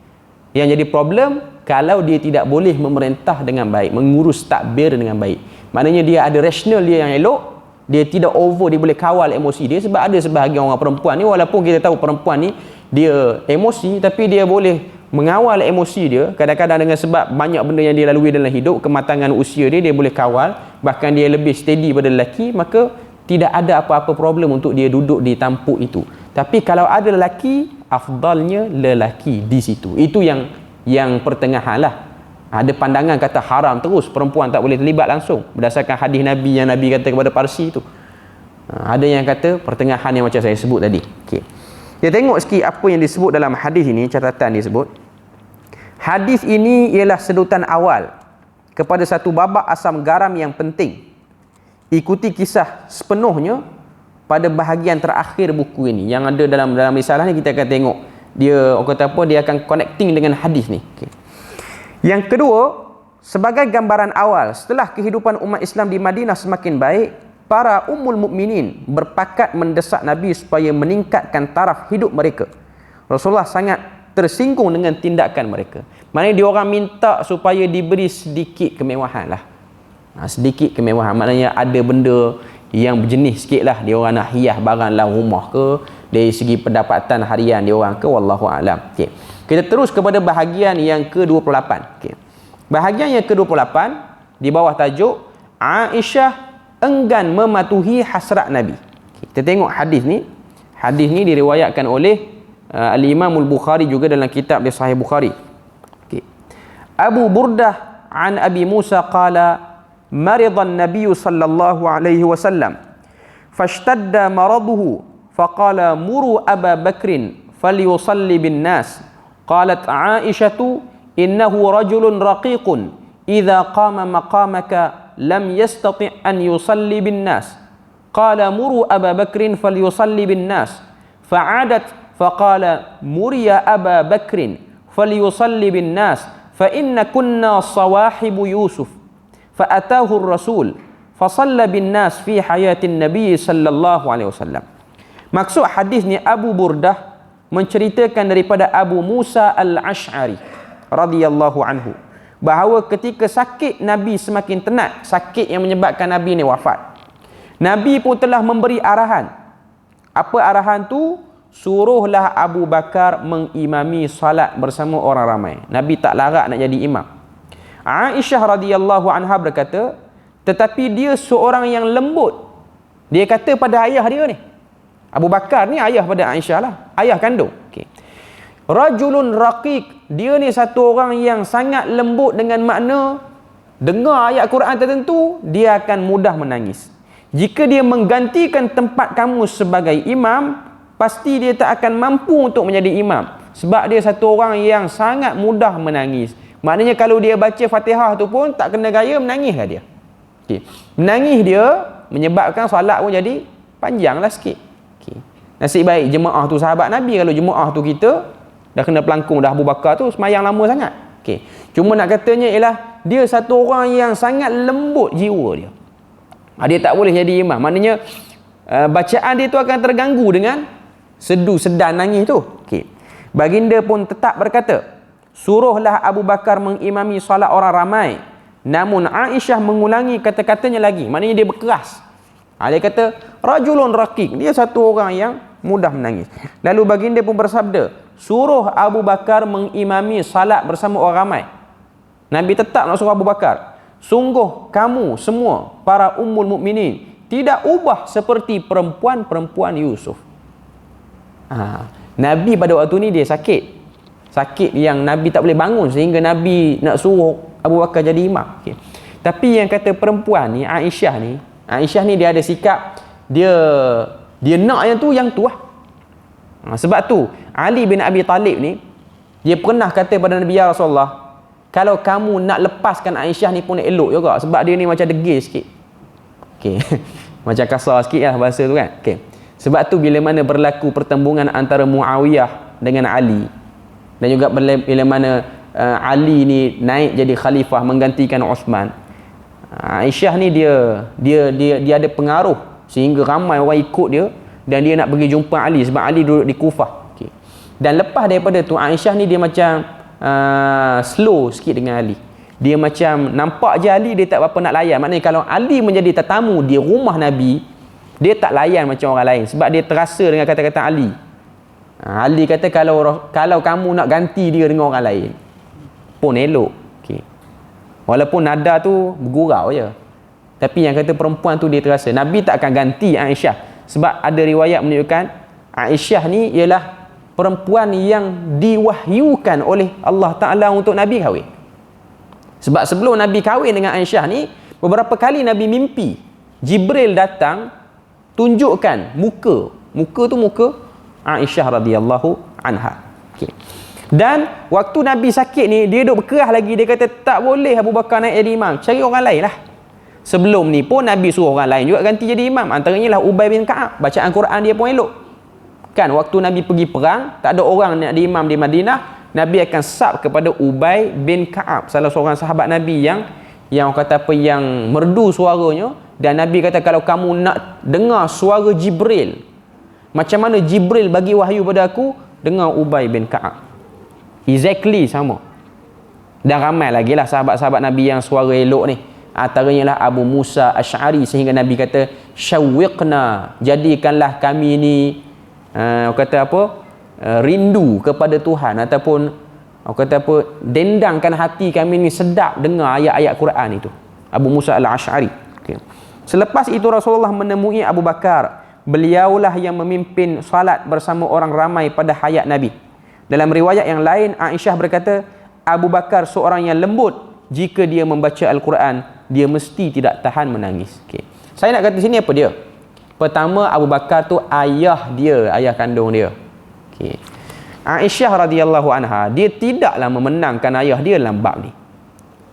Yang jadi problem kalau dia tidak boleh memerintah dengan baik, mengurus takbir dengan baik. Maknanya dia ada rasional dia yang elok, dia tidak over, dia boleh kawal emosi dia. Sebab ada sebahagian orang perempuan ni, walaupun kita tahu perempuan ni dia emosi, tapi dia boleh mengawal emosi dia. Kadang-kadang dengan sebab banyak benda yang dia lalui dalam hidup, kematangan usia dia boleh kawal, bahkan dia lebih steady pada lelaki, maka tidak ada apa-apa problem untuk dia duduk di tampuk itu. Tapi kalau ada lelaki, afdalnya lelaki di situ. Itu yang pertengahan lah. Ada pandangan kata haram terus, perempuan tak boleh terlibat langsung berdasarkan hadis Nabi yang Nabi kata kepada Parsi itu. Ada yang kata pertengahan yang macam saya sebut tadi. Okey. Kita tengok sikit apa yang disebut dalam hadis ini, catatan disebut. Hadis ini ialah sedutan awal kepada satu babak asam garam yang penting. Ikuti kisah sepenuhnya pada bahagian terakhir buku ini. Yang ada dalam risalah ni kita akan tengok. Dia orang kata apa, dia akan connecting dengan hadis ni. Okay. Yang kedua, sebagai gambaran awal, setelah kehidupan umat Islam di Madinah semakin baik, para ummul mukminin berpakat mendesak Nabi supaya meningkatkan taraf hidup mereka. Rasulullah sangat tersinggung dengan tindakan mereka. Maknanya dia orang minta supaya diberi sedikit kemewahan lah. Sedikit kemewahan, maknanya ada benda yang berjenis sikit lah. Dia orang nak hias barang dalam rumah ke, dari segi pendapatan harian dia orang ke, wallahu alam. Okay. Kita terus kepada bahagian yang ke-28. Okay. Bahagian yang ke-28 di bawah tajuk Aisyah enggan mematuhi hasrat Nabi. Okay. Kita tengok hadis ni. Hadis ni diriwayatkan oleh Al-Imam Al-Bukhari juga dalam kitab di Sahih Bukhari. Okay. Abu Burdah an Abi Musa qala مرض النبي صلى الله عليه وسلم فاشتد مرضه فقال مروا أبا بكر فليصلي بالناس قالت عائشة إنه رجل رقيق إذا قام مقامك لم يستطع أن يصلي بالناس قال مروا أبا بكر فليصلي بالناس فعادت فقال مري أبا بكر فليصلي بالناس فإن كنا صواحب يوسف فأتاه الرسول فصلى بالناس في حياة النبي صلى الله عليه وسلم. Maksud hadis ni, Abu Burdah menceritakan daripada Abu Musa Al-Ash'ari radhiyallahu anhu bahawa ketika sakit Nabi semakin tenat, sakit yang menyebabkan Nabi ni wafat, Nabi pun telah memberi arahan. Apa arahan tu? Suruhlah Abu Bakar mengimami salat bersama orang ramai. Nabi tak larat nak jadi imam. Aisyah radhiyallahu anha berkata, tetapi dia seorang yang lembut. Dia kata pada ayah dia ni, Abu Bakar ni ayah pada Aisyah lah, ayah kandung. Okay. Rajulun raqiq, dia ni satu orang yang sangat lembut, dengan makna dengar ayat Quran tertentu dia akan mudah menangis. Jika dia menggantikan tempat kamu sebagai imam, pasti dia tak akan mampu untuk menjadi imam, sebab dia satu orang yang sangat mudah menangis. Maknanya kalau dia baca Fatihah tu pun tak kena gaya, menangislah dia. Okay. Menangis dia menyebabkan solat pun jadi panjanglah sikit. Okay. Nasib baik jemaah tu sahabat Nabi. Kalau jemaah tu kita dah kena pelangkung dah, Abu Bakar tu semayang lama sangat. Okay. Cuma nak katanya ialah dia satu orang yang sangat lembut jiwa dia. Dia tak boleh jadi imam. Maknanya bacaan dia tu akan terganggu dengan sedu, sedan, nangis tu. Okay. Baginda pun tetap berkata, suruhlah Abu Bakar mengimami solat orang ramai. Namun Aisyah mengulangi kata-katanya lagi. Maknanya dia berkeras. Dia kata, rajulun raqiq, dia satu orang yang mudah menangis. Lalu baginda pun bersabda, suruh Abu Bakar mengimami salat bersama orang ramai. Nabi tetap nak suruh Abu Bakar. Sungguh kamu semua para ummul mukminin tidak ubah seperti perempuan-perempuan Yusuf. Nabi pada waktu ni dia sakit yang Nabi tak boleh bangun, sehingga Nabi nak suruh Abu Bakar jadi imam. Okay. Tapi yang kata perempuan ni, Aisyah ni dia ada sikap, dia nak yang tu lah. Sebab tu Ali bin Abi Talib ni, dia pernah kata pada Nabi, ya Rasulullah, kalau kamu nak lepaskan Aisyah ni pun elok juga, sebab dia ni macam degil sikit. Okay. Macam kasar sikit lah bahasa tu kan. Okay. Sebab tu bila mana berlaku pertembungan antara Muawiyah dengan Ali, dan juga bila mana Ali ni naik jadi khalifah menggantikan Uthman, Aisyah ni dia ada pengaruh sehingga ramai orang ikut dia, dan dia nak pergi jumpa Ali sebab Ali duduk di Kufah. Okay. Dan lepas daripada tu Aisyah ni dia macam slow sikit dengan Ali. Dia macam nampak je Ali, dia tak apa nak layan. Maknanya kalau Ali menjadi tetamu di rumah Nabi, dia tak layan macam orang lain sebab dia terasa dengan kata-kata Ali. Ali kata kalau kamu nak ganti dia dengan orang lain pun elok. Okay. Walaupun nada tu bergurau je. Tapi yang kata perempuan tu dia terasa. Nabi tak akan ganti Aisyah. Sebab ada riwayat menunjukkan Aisyah ni ialah perempuan yang diwahyukan oleh Allah Ta'ala untuk Nabi kahwin. Sebab sebelum Nabi kahwin dengan Aisyah ni, beberapa kali Nabi mimpi Jibril datang tunjukkan muka tu muka Aisyah radhiyallahu anha. Okay. Dan waktu Nabi sakit ni, dia duduk berkerah lagi. Dia kata tak boleh Abu Bakar naik jadi imam, cari orang lain lah. Sebelum ni pun Nabi suruh orang lain juga ganti jadi imam. Antaranya lah Ubay bin Ka'ab. Bacaan Quran dia pun elok. Kan waktu Nabi pergi perang, tak ada orang nak di imam di Madinah, Nabi akan sab kepada Ubay bin Ka'ab, salah seorang sahabat Nabi yang kata apa, yang merdu suaranya. Dan Nabi kata kalau kamu nak dengar suara Jibril, macam mana Jibril bagi wahyu pada aku, dengar Ubay bin Ka'ab. Exactly sama. Dan ramai lagi lah sahabat-sahabat Nabi yang suara elok ni. Antaranya lah Abu Musa Asy'ari, sehingga Nabi kata syawwiqna, jadikanlah kami ni kata apa, rindu kepada Tuhan, ataupun kata apa, dendangkan hati kami ni sedap dengar ayat-ayat Quran itu. Abu Musa Al-Asy'ari. Okay. Selepas itu Rasulullah menemui Abu Bakar. Beliaulah yang memimpin salat bersama orang ramai pada hayat Nabi. Dalam riwayat yang lain, Aisyah berkata, Abu Bakar seorang yang lembut. Jika dia membaca Al-Quran, dia mesti tidak tahan menangis. Okay. Saya nak kata sini apa dia? Pertama, Abu Bakar tu ayah dia, ayah kandung dia. Okay. Aisyah radhiyallahu anha, dia tidaklah memenangkan ayah dia dalam bab ni.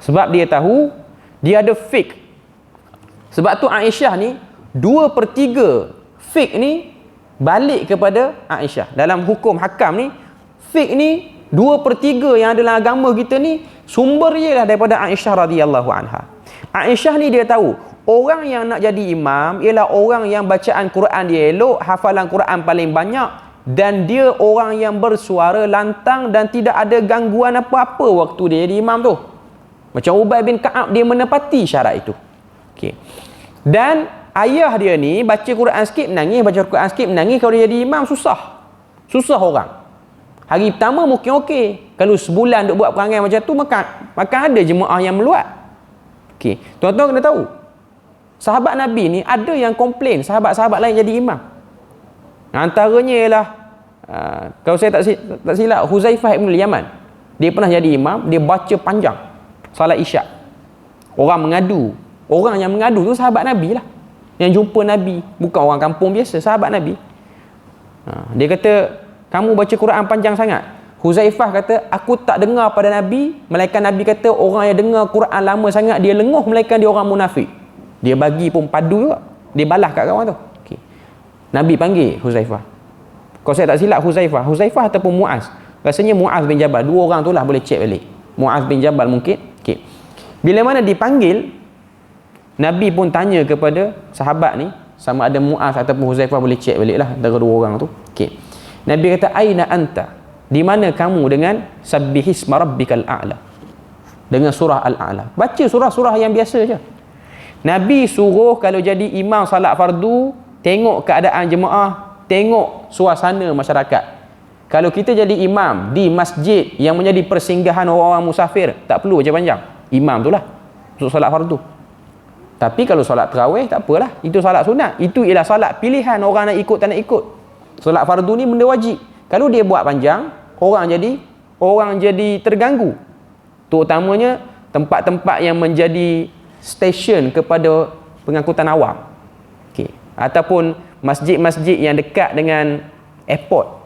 Sebab dia tahu dia ada fake. Sebab tu Aisyah ni 2/3 fake ni balik kepada Aisyah. Dalam hukum hakam ni, fake ni 2/3 yang ada dalam agama kita ni sumber ialah daripada Aisyah radhiyallahu anha. Aisyah ni dia tahu orang yang nak jadi imam ialah orang yang bacaan Quran dia elok, hafalan Quran paling banyak, dan dia orang yang bersuara lantang dan tidak ada gangguan apa-apa waktu dia jadi imam tu. Macam Ubay bin Ka'ab, dia menepati syarat itu. Okay. Dan ayah dia ni baca Quran sikit menangis, baca Quran sikit menangis. Kalau dia jadi imam susah orang. Hari pertama mungkin okey. Kalau sebulan duk buat perangai macam tu, maka ada jemaah yang meluat. Okey, tuan-tuan kena tahu, sahabat Nabi ni ada yang komplain sahabat-sahabat lain jadi imam. Antaranya ialah kalau saya tak silap, Huzaifah bin Yaman. Dia pernah jadi imam, dia baca panjang salat Isyak. Orang mengadu. Orang yang mengadu tu sahabat Nabi lah, yang jumpa Nabi, bukan orang kampung biasa, sahabat Nabi. Dia kata, kamu baca Quran panjang sangat. Huzaifah kata, aku tak dengar pada Nabi, melainkan Nabi kata orang yang dengar Quran lama sangat dia lenguh, melainkan dia orang munafik. Dia bagi pun padu juga, dia balas kat kawan tu. Okay. Nabi panggil Huzaifah. Kalau saya tak silap, Huzaifah ataupun Muaz. Rasanya Muaz bin Jabal. Dua orang tu lah, boleh cek balik. Muaz bin Jabal mungkin. Okay. Bila mana dipanggil, Nabi pun tanya kepada sahabat ni, sama ada Muaz ataupun Huzaifah, boleh cek balik lah antara dua orang tu. Okay. Nabi kata, aina anta? Di mana kamu dengan sabbihisma rabbikal a'la? Dengan surah Al-A'la. Baca surah-surah yang biasa je. Nabi suruh kalau jadi imam salat fardu, tengok keadaan jemaah, tengok suasana masyarakat. Kalau kita jadi imam di masjid yang menjadi persinggahan orang-orang musafir, tak perlu baca panjang. Imam tu lah untuk salat fardu. Tapi kalau solat tarawih tak apalah, itu solat sunat. Itu ialah solat pilihan, orang nak ikut tak nak ikut. Solat fardu ni benda wajib. Kalau dia buat panjang, orang jadi terganggu. Terutamanya tempat-tempat yang menjadi stesen kepada pengangkutan awam. Okey. Ataupun masjid-masjid yang dekat dengan airport.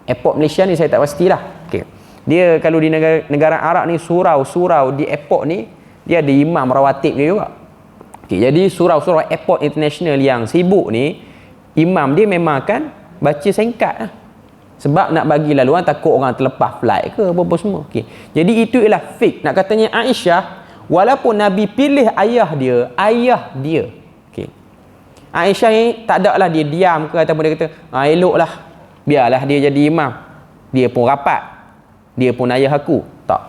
Airport Malaysia ni saya tak pastilah. Okey. Dia kalau di negara Arab ni, surau-surau di airport ni dia ada imam rawatib dia juga. Okay, jadi surau-surau airport international yang sibuk ni, imam dia memang akan baca singkat lah. Sebab nak bagi laluan, takut orang terlepas flight ke apa-apa semua. Okay. Jadi itu ialah fake. Nak katanya Aisyah, walaupun Nabi pilih ayah dia. Okay. Aisyah ni tak ada lah dia diam ke ataupun dia kata, eloklah, biarlah dia jadi imam. Dia pun rapat. Dia pun ayah aku. Tak.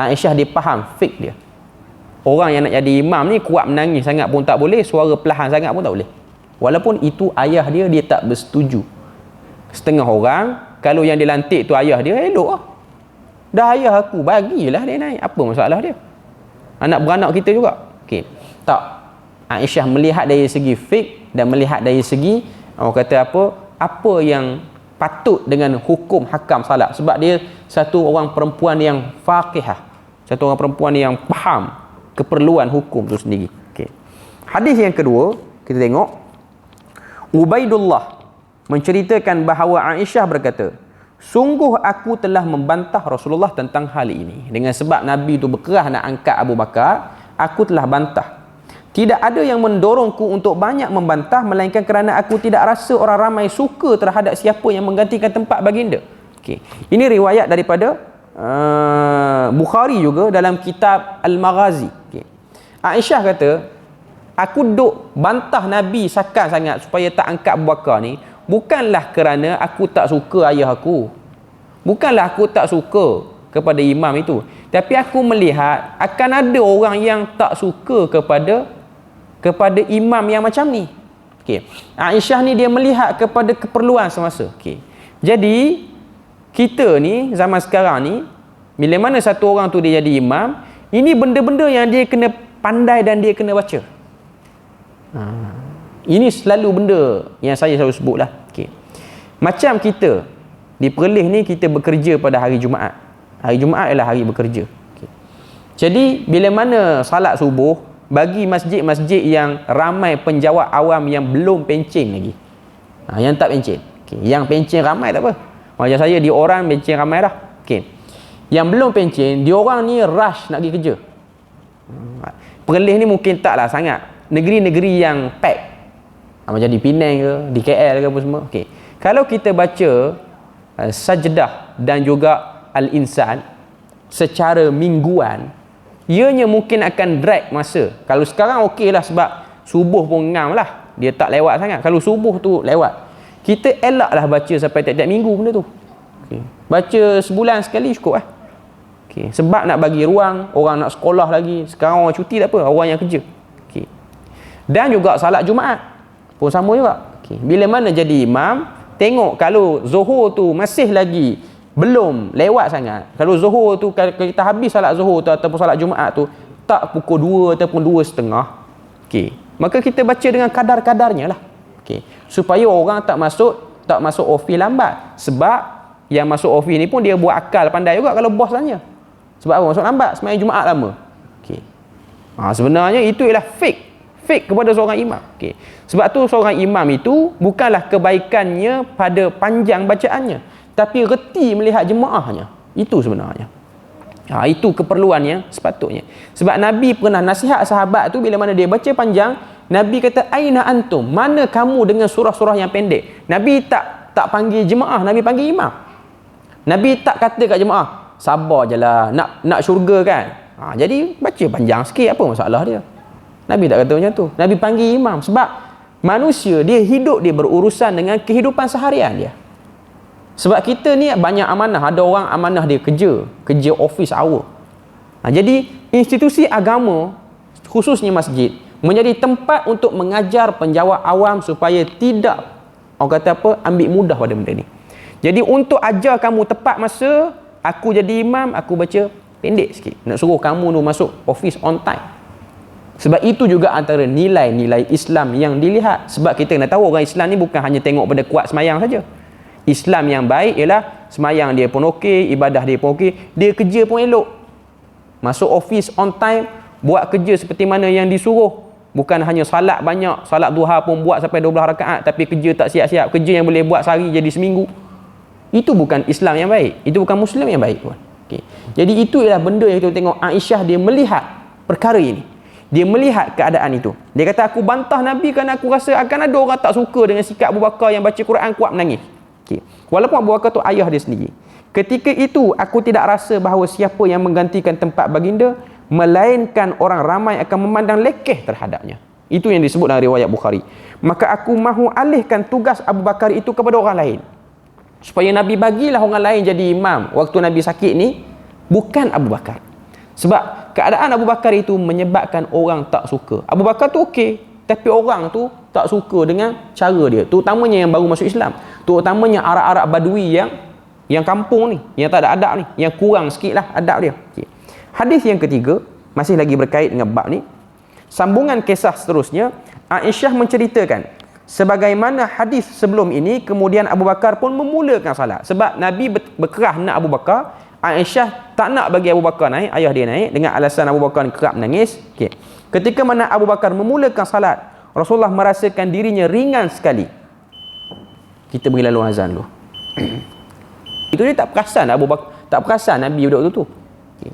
Aisyah dia faham fik dia. Orang yang nak jadi imam ni kuat menangis sangat pun tak boleh, suara perlahan sangat pun tak boleh. Walaupun itu ayah dia, dia tak bersetuju. Setengah orang, kalau yang dilantik tu ayah dia, elok lah. Dah ayah aku, bagilah dia naik. Apa masalah dia? Anak beranak kita juga. Okey. Tak. Aisyah melihat dari segi fik dan melihat dari segi, orang kata apa yang patut dengan hukum hakam salat. Sebab dia satu orang perempuan yang faqihah. Satu orang perempuan yang faham keperluan hukum tu sendiri. Okey. Hadis yang kedua, kita tengok Ubaidullah menceritakan bahawa Aisyah berkata, sungguh aku telah membantah Rasulullah tentang hal ini. Dengan sebab Nabi tu berkerah nak angkat Abu Bakar, aku telah bantah. Tidak ada yang mendorongku untuk banyak membantah, melainkan kerana aku tidak rasa orang ramai suka terhadap siapa yang menggantikan tempat baginda. Okey. Ini riwayat daripada Bukhari juga dalam kitab Al-Maghazi. Okay. Aisyah kata, aku duk bantah Nabi sakan sangat supaya tak angkat Abu Bakar ni, bukanlah kerana aku tak suka ayah aku. Bukanlah aku tak suka kepada imam itu. Tapi aku melihat akan ada orang yang tak suka kepada imam yang macam ni. Okay. Aisyah ni dia melihat kepada keperluan semasa. Okay. Jadi, kita ni, zaman sekarang ni, bila mana satu orang tu dia jadi imam, ini benda-benda yang dia kena pandai dan dia kena baca. Ini selalu benda yang saya selalu sebut lah. Okay. Macam kita di Perlis ni, kita bekerja pada hari Jumaat. Hari Jumaat ialah hari bekerja. Okay. Jadi bila mana salat subuh, bagi masjid-masjid yang ramai penjawat awam yang belum pencen lagi, yang tak pencen. Okay. Yang pencen ramai tak apa. Macam saya di orang pencen ramai dah. Okay. Yang belum pencen, dia orang ni rush nak pergi kerja. Perlis ni mungkin taklah sangat negeri-negeri yang pack, macam di Penang ke, di KL ke apa semua. Okay. Kalau kita baca Sajdah dan juga Al-Insan secara mingguan, ianya mungkin akan drag masa. Kalau sekarang okey lah sebab subuh pun ngam lah, dia tak lewat sangat. Kalau subuh tu lewat, kita elaklah baca sampai tiap-tiap minggu benda tu. Okay. Baca sebulan sekali cukup lah. Okay. Sebab nak bagi ruang, orang nak sekolah lagi. Sekarang orang cuti tak apa, orang yang kerja. Okay. Dan juga salat Jumaat pun sama juga. Okay. Bila mana jadi imam, tengok kalau Zuhur tu masih lagi belum lewat sangat. Kalau Zuhur tu, kalau kita habis salat Zuhur tu ataupun salat Jumaat tu tak pukul 2 ataupun 2.30, okay, maka kita baca dengan kadar-kadarnya lah. Okay. Supaya orang tak masuk office lambat. Sebab yang masuk office ni pun dia buat akal pandai juga kalau bos tanya. Sebab apa masuk lambat? Sembahyang Jumaat lama. Okay. Sebenarnya itu ialah fake kepada seorang imam. Okay. Sebab tu seorang imam itu bukanlah kebaikannya pada panjang bacaannya, tapi reti melihat jemaahnya. Itu sebenarnya. Itu keperluannya sepatutnya. Sebab Nabi pernah nasihat sahabat tu bila mana dia baca panjang, Nabi kata, aina antum, mana kamu dengan surah-surah yang pendek. Nabi tak panggil jemaah, Nabi panggil imam. Nabi tak kata kat jemaah, sabar je lah, nak syurga kan. Jadi baca panjang sikit, apa masalah dia. Nabi tak kata macam tu. Nabi panggil imam. Sebab manusia, dia hidup, dia berurusan dengan kehidupan seharian dia. Sebab kita ni banyak amanah. Ada orang amanah dia kerja office hour. Jadi institusi agama, khususnya masjid, menjadi tempat untuk mengajar penjawat awam supaya tidak, orang kata apa, ambil mudah pada benda ni. Jadi untuk ajar kamu tepat masa, aku jadi imam, aku baca pendek sikit. Nak suruh kamu tu masuk office on time. Sebab itu juga antara nilai-nilai Islam yang dilihat. Sebab kita kena tahu orang Islam ni bukan hanya tengok pada kuat semayang saja. Islam yang baik ialah semayang dia pun okey, ibadah dia pun okey, dia kerja pun elok. Masuk office on time, buat kerja seperti mana yang disuruh. Bukan hanya salat banyak, salat duha pun buat sampai 12 rakaat tapi kerja tak siap-siap, kerja yang boleh buat sehari jadi seminggu. Itu bukan Islam yang baik, itu bukan Muslim yang baik pun. Okay. Jadi itu ialah benda yang kita tengok Aisyah dia melihat perkara ini. Dia melihat keadaan itu. Dia kata, aku bantah Nabi kerana aku rasa akan ada orang tak suka dengan sikap Abu Bakar yang baca Quran kuat menangis. Okay. Walaupun Abu Bakar tu ayah dia sendiri. Ketika itu aku tidak rasa bahawa siapa yang menggantikan tempat baginda, melainkan orang ramai akan memandang lekeh terhadapnya. Itu yang disebut dalam riwayat Bukhari. Maka aku mahu alihkan tugas Abu Bakar itu kepada orang lain. Supaya Nabi bagilah orang lain jadi imam waktu Nabi sakit ni, bukan Abu Bakar. Sebab keadaan Abu Bakar itu menyebabkan orang tak suka. Abu Bakar tu okey, tapi orang tu tak suka dengan cara dia, terutamanya yang baru masuk Islam, terutamanya Arab-Arab Badui yang kampung ni, yang tak ada adab ni, yang kurang sikit lah adab dia. Okay. Hadis yang ketiga masih lagi berkait dengan bab ni. Sambungan kisah seterusnya, Aisyah menceritakan sebagaimana hadis sebelum ini, kemudian Abu Bakar pun memulakan salat. Sebab Nabi berkerah nak Abu Bakar, Aisyah tak nak bagi Abu Bakar naik, ayah dia naik, dengan alasan Abu Bakar kerap menangis. Okay. Ketika mana Abu Bakar memulakan salat, Rasulullah merasakan dirinya ringan sekali. Kita beri lalu azan dulu. Itu dia tak perasan Abu Bakar, tak perasan Nabi waktu tu.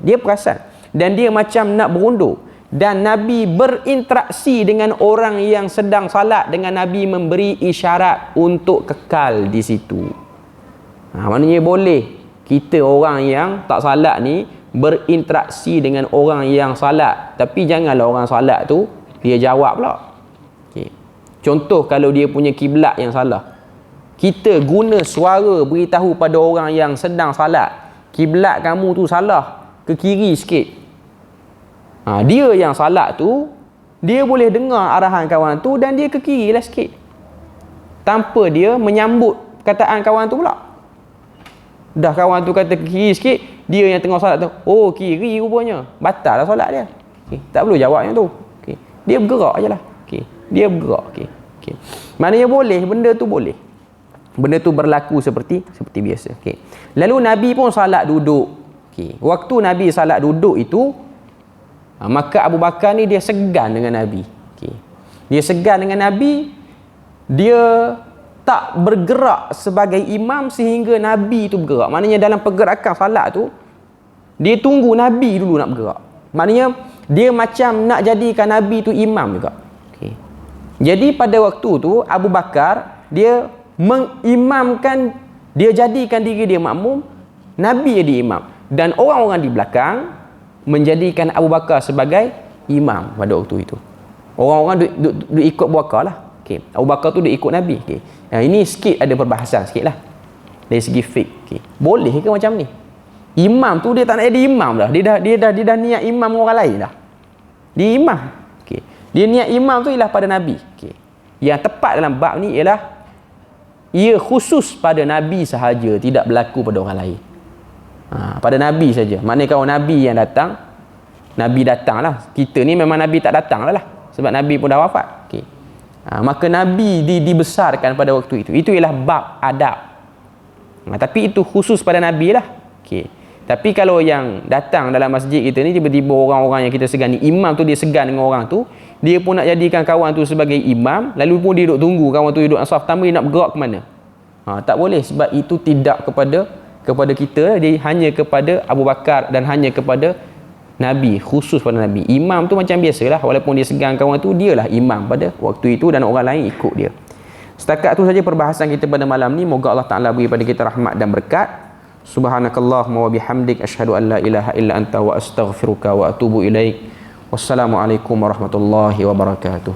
Dia perasan dan dia macam nak berundur, dan Nabi berinteraksi dengan orang yang sedang salat dengan Nabi memberi isyarat untuk kekal di situ. Maknanya boleh kita orang yang tak salat ni berinteraksi dengan orang yang salat, tapi janganlah orang salat tu dia jawab pula. Okay. Contoh kalau dia punya kiblat yang salah, kita guna suara beritahu pada orang yang sedang salat, kiblat kamu tu salah, ke kiri sikit. Dia yang salat tu, dia boleh dengar arahan kawan tu dan dia ke kiri lah sikit, tanpa dia menyambut kataan kawan tu pula. Dah kawan tu kata ke kiri sikit, dia yang tengah salat tu, oh kiri rupanya, batal lah solat dia. Okay. Tak perlu jawab yang tu. Okay. Dia bergerak je lah. Okay. Dia bergerak. Okay. Okay. Maknanya boleh, benda tu boleh. Benda tu berlaku seperti biasa. Okay. Lalu Nabi pun salat duduk. Okay. Waktu Nabi salat duduk itu, maka Abu Bakar ni dia segan dengan Nabi. Okay. Dia segan dengan Nabi, dia tak bergerak sebagai imam sehingga Nabi tu bergerak. Maknanya dalam pergerakan salat tu, dia tunggu Nabi dulu nak bergerak. Maknanya dia macam nak jadikan Nabi tu imam juga. Okay. Jadi pada waktu tu Abu Bakar dia mengimamkan, dia jadikan diri dia makmum, Nabi jadi imam, dan orang-orang di belakang menjadikan Abu Bakar sebagai imam pada waktu itu. Orang-orang duk ikut Abu Bakar lah. Okay. Abu Bakar tu dia ikut Nabi. Okay. Ini sikit ada perbahasan sikit lah dari segi fiqh. Okay. Boleh ke macam ni? Imam tu dia tak nak jadi imam dah. Dia dah niat imam orang lain dah. Dia imam. Okay. Dia niat imam tu ialah pada Nabi. Okay. Yang tepat dalam bab ni ialah ia khusus pada Nabi sahaja, tidak berlaku pada orang lain. Pada Nabi saja. Maknanya kalau Nabi yang datang, Nabi datang lah. Kita ni memang Nabi tak datang lah. Sebab Nabi pun dah wafat. Okay. Maka Nabi dibesarkan pada waktu itu. Itu ialah bab adab. Tapi itu khusus pada Nabi lah. Okay. Tapi kalau yang datang dalam masjid kita ni, tiba-tiba orang-orang yang kita segan ni, imam tu dia segan dengan orang tu, dia pun nak jadikan kawan tu sebagai imam, lalu pun dia duduk tunggu kawan tu duduk saf pertama, dia nak bergerak ke mana? Tak boleh, sebab itu tidak kepada kita, dia hanya kepada Abu Bakar dan hanya kepada Nabi, khusus pada Nabi. Imam tu macam biasalah, walaupun dia segan kawan tu, dialah imam pada waktu itu dan orang lain ikut dia. Setakat tu saja perbahasan kita pada malam ni. Moga Allah Ta'ala beri pada kita rahmat dan berkat. Subhanakallahumma wa bihamdik, asyhadu an la ilaha illa anta wa astaghfiruka wa atubu ilaik. Wassalamualaikum warahmatullahi wabarakatuh.